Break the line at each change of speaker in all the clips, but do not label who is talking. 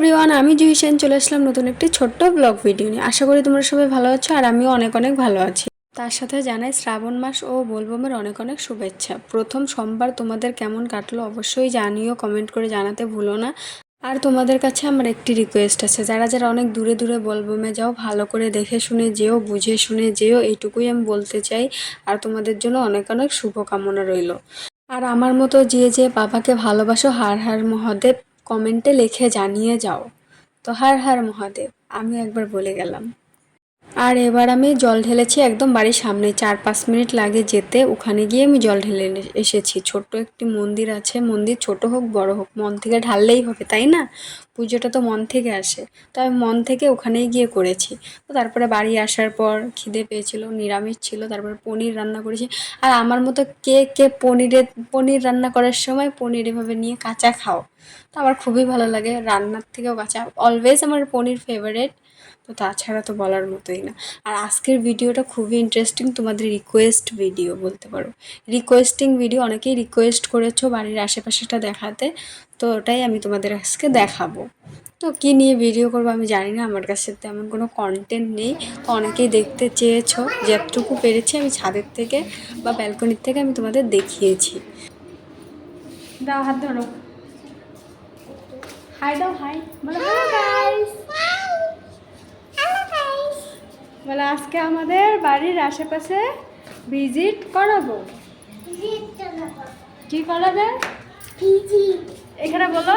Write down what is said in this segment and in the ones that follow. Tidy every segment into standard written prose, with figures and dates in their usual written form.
Everyone, আমি জুহি সেন চলে আসলাম নতুন একটি ছোট্ট ব্লগ ভিডিও নিয়ে। আশা করি তোমরা সবাই ভালো আছো আর আমিও অনেক অনেক ভালো আছি। তার সাথে জানাই শ্রাবণ মাস ও বোলবমের অনেক অনেক শুভেচ্ছা। প্রথম সোমবার তোমাদের কেমন কাটলো অবশ্যই জানিও, কমেন্ট করে জানাতে ভুলো না। আর তোমাদের কাছে আমার একটি রিকোয়েস্ট আছে, যারা যারা অনেক দূরে দূরে বোলবমে যাও ভালো করে দেখে শুনে যেও, বুঝে শুনে যেও, এইটুকুই আমি বলতে চাই। আর তোমাদের জন্য অনেক অনেক শুভকামনা রইল। আর আমার মতো যে যে বাবাকে ভালোবাসো, হার হার মহাদেব কমেন্টে লিখে জানিয়ে যাও। তো হার হার মহাদেব আমি একবার বলে গেলাম। আর এবার আমি জল ঢেলেছি একদম বাড়ির সামনে, 4-5 মিনিট লাগে যেতে, ওখানে গিয়ে আমি জল ঢেলে এসেছি। ছোট্ট একটি মন্দির আছে, মন্দির ছোট হোক বড় হোক মন থেকে ঢাললেই হবে, তাই না? পুজোটা তো মন থেকে আসে। তো আমি মন থেকে ওখানেই গিয়ে করেছি। তো তারপরে বাড়ি আসার পর খিদে পেয়েছিল, নিরামিষ ছিল, তারপরে পনির রান্না করেছি। আর আমার মতো কে কে পনির রান্না করার সময় পনির এভাবে নিয়ে কাঁচা খাও? তো আমার খুবই ভালো লাগে, রান্নার থেকেও কাঁচা অলওয়েজ আমার পনির ফেভারেট। তো তাছাড়া তো বলার মতোই না। আর আজকের ভিডিওটা খুবই ইন্টারেস্টিং, তোমাদের রিকোয়েস্ট ভিডিও বলতে পারো। রিকোয়েস্টিং ভিডিও, অনেকেই রিকোয়েস্ট করেছো বাড়ির আশেপাশেটা দেখাতে, তো ওটাই আমি তোমাদের আজকে দেখাবো। তো কী নিয়ে ভিডিও করবো আমি জানি না, আমার কাছে তেমন কোনো কন্টেন্ট নেই। তো অনেকেই দেখতে চেয়েছো, যতটুকু পেরেছি আমি ছাদের থেকে বা ব্যালকনির থেকে আমি তোমাদের দেখিয়েছি। দাও হাত ধরো, হাই দাও, হাই বলো, হ্যালো গাইস। বলে আজকে আমাদের বাড়ির আশেপাশে ভিজিট করাবো। কি করাবে? এখানে বলো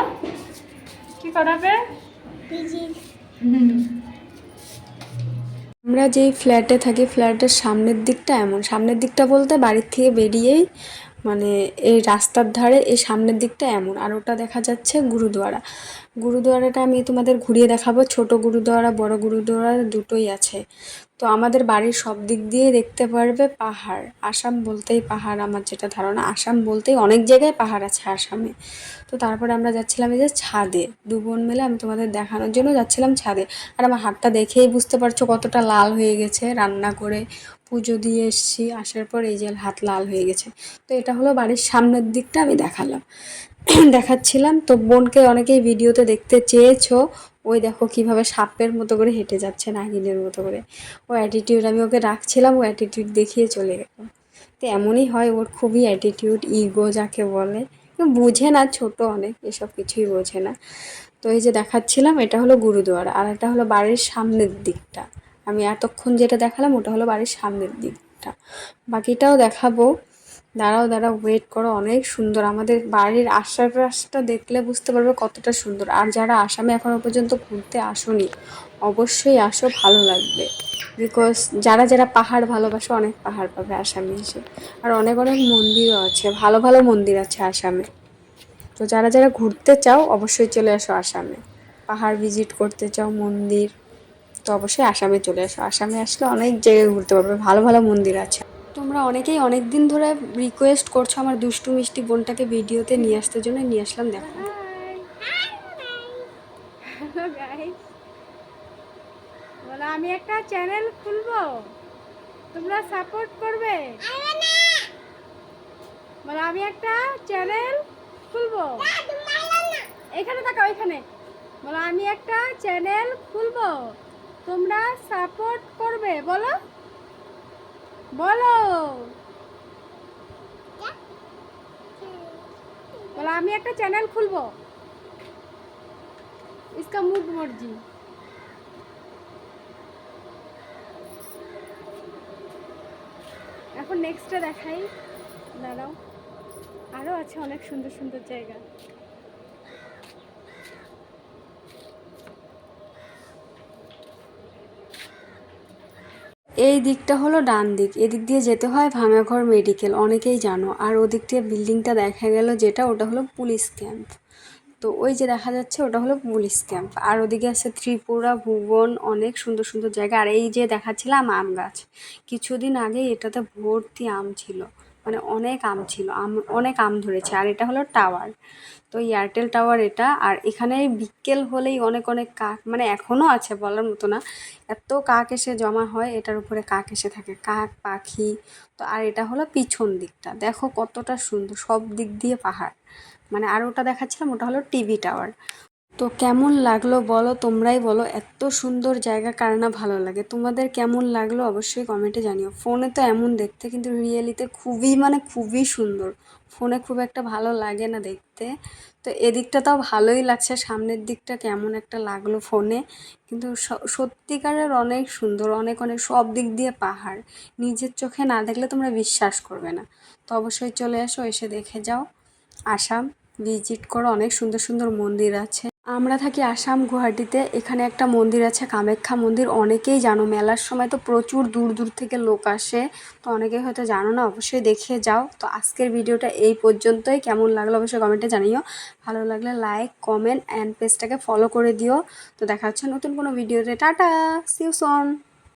কি করাবে? আমরা যেই ফ্ল্যাটে থাকি, ফ্ল্যাটের সামনের দিকটা এমন, সামনের দিকটা বলতে বাড়ির থেকে বেরিয়েই মানে এই রাস্তার ধারে এই সামনের দিকটা এমন, আর ওটা দেখা যাচ্ছে গুরুদুয়ারা। গুরুদুয়ারাটা আমি তোমাদের ঘুরিয়ে দেখাবো। ছোট গুরুদুয়ারা বড় গুরুদুয়ারা দুটোই আছে। তো আমাদের বাড়ির সব দিক দিয়ে দেখতে পারবে পাহাড়। আসাম বলতেই পাহাড়, আমার যেটা ধারণা আসাম বলতেই অনেক জায়গায় পাহাড় আছে আসামে। তো তারপরে আমরা যাচ্ছিলাম এই যে ছাদে, দু বোন মিলে আমি তোমাদের দেখানোর জন্য যাচ্ছিলাম ছাদে। আর আমার হাতটা দেখেই বুঝতে পারছো কতটা লাল হয়ে গেছে, রান্না করে পুজো দিয়ে এসছি, আসার পর এই যে হাত লাল হয়ে গেছে। তো এটা হলো বাড়ির সামনের দিকটা আমি দেখালাম, দেখাচ্ছিলাম। তো বোনকে অনেকেই ভিডিওতে দেখতে চেয়েছো, ওই দেখো কিভাবে সাপের মতো করে হেঁটে যাচ্ছে, নাগিনের মতো করে। ও অ্যাটিটিউড, আমি ওকে রাখছিলাম, ও অ্যাটিটিউড দেখিয়ে চলে গেল। তো এমনই হয়, ওর খুবই অ্যাটিটিউড, ইগো যাকে বলে। বুঝে না, ছোট অনেক, এসব কিছুই বোঝে না। তো এই যে দেখাচ্ছিলাম, এটা হলো গুরুদুয়ারা আর এটা হলো বাড়ির সামনের দিকটা। আমি এতক্ষণ যেটা দেখালাম ওটা হলো বাড়ির সামনের দিকটা, বাকিটাও দেখাবো। দাঁড়াও দাঁড়াও, ওয়েট করো, অনেক সুন্দর আমাদের বাড়ির আশেপাশটা, দেখলে বুঝতে পারবে কতটা সুন্দর। আর যারা আসামে এখনো পর্যন্ত ঘুরতে আসোনি অবশ্যই আসো, ভালো লাগবে। বিকজ যারা যারা পাহাড় ভালোবাসো অনেক পাহাড় পাবে আসামে এসে। আর অনেক অনেক মন্দিরও আছে, ভালো ভালো মন্দির আছে আসামে। তো যারা যারা ঘুরতে চাও অবশ্যই চলে আসো আসামে, পাহাড় ভিজিট করতে চাও, মন্দির, তো অবশ্যই আসামে চলে আসো। আসামে আসলে অনেক জায়গায় ঘুরতে পারবে, ভালো ভালো মন্দির আছে। তোমরা অনেকেই অনেক দিন ধরে রিকোয়েস্ট করছো আমার দুষ্টু মিষ্টি বোনটাকে ভিডিওতে নিয়ে আসতে জন্য, নিয়ে আসলাম, দেখো। হ্যালো গাইস, বলো আমি একটা চ্যানেল খুলবো, তোমরা সাপোর্ট করবে। বলো আমি একটা চ্যানেল খুলবো, এখানে তাকাও, এখানে। বলো আমি একটা চ্যানেল খুলবো, তোমরা সাপোর্ট করবে। বলো বলো বলো আমি একটা চ্যানেল খুলবো, इसका मूड मर्जी। এখন নেক্সটটা দেখাই, দাঁড়াও, আরও আছে অনেক সুন্দর সুন্দর জায়গা। এই দিকটা হলো ডান দিক, এদিক দিয়ে যেতে হয় ভাঙাঘর মেডিকেল, অনেকেই জানো। আর ওদিক দিয়ে বিল্ডিংটা দেখা গেল যেটা, ওটা হলো পুলিশ ক্যাম্প। তো ওই যে দেখা যাচ্ছে ওটা হলো পুলিশ ক্যাম্প। আর ওদিকে আছে ত্রিপুরা ভুবন, অনেক সুন্দর সুন্দর জায়গা। আর এই যে দেখাচ্ছিলাম আম গাছ, কিছুদিন আগে এটাতে ভর্তি আম ছিল, মানে অনেক আম ছিল, অনেক আম ধরেছে। আর এটা হলো টাওয়ার, তো এয়ারটেল টাওয়ার এটা। আর এখানে বিকেল হলেই অনেক অনেক কাক, মানে এখনও আছে বলার মতো না, এত কাক এসে জমা হয়, এটার উপরে কাক এসে থাকে, কাক পাখি। তো আর এটা হলো পিছন দিকটা, দেখো কতটা সুন্দর, সব দিক দিয়ে পাহাড়। মানে আর ওটা দেখাচ্ছিলাম ওটা হলো টিভি টাওয়ার। তো কেমন লাগলো বলো, তোমরাই বলো। এত সুন্দর জায়গা কার না ভালো লাগে? তোমাদের কেমন লাগলো অবশ্যই কমেন্টে জানিও। ফোনে তো এমন দেখতে, কিন্তু রিয়েলিতে খুবই মানে খুবই সুন্দর। ফোনে খুব একটা ভালো লাগে না দেখতে। তো এদিকটা তাও ভালোই লাগছে, সামনের দিকটা কেমন একটা লাগলো ফোনে, কিন্তু সত্যিকারের অনেক সুন্দর, অনেক অনেক সব দিক দিয়ে পাহাড়। নিজের চোখে না দেখলে তোমরা বিশ্বাস করবে না। তো অবশ্যই চলে আসো, এসে দেখে যাও। আসাম ভিজিট করো, অনেক সুন্দর সুন্দর মন্দির আছে। আমরা থাকি আসাম গুয়াহাটিতে। এখানে একটা মন্দির আছে কামাখ্যা মন্দির, অনেকেই জানো। মেলার সময় তো প্রচুর দূর দূর থেকে লোক আসে, তো অনেকেই হয়তো জানো না, অবশ্যই দেখে যাও। তো আজকের ভিডিওটা এই পর্যন্তই। কেমন লাগলো অবশ্যই কমেন্টে জানিও। ভালো লাগলে লাইক কমেন্ট অ্যান্ড পেজটাকে ফলো করে দিও। তো দেখা হচ্ছে নতুন কোনো ভিডিওতে। টাটা, সি ইউ সুন।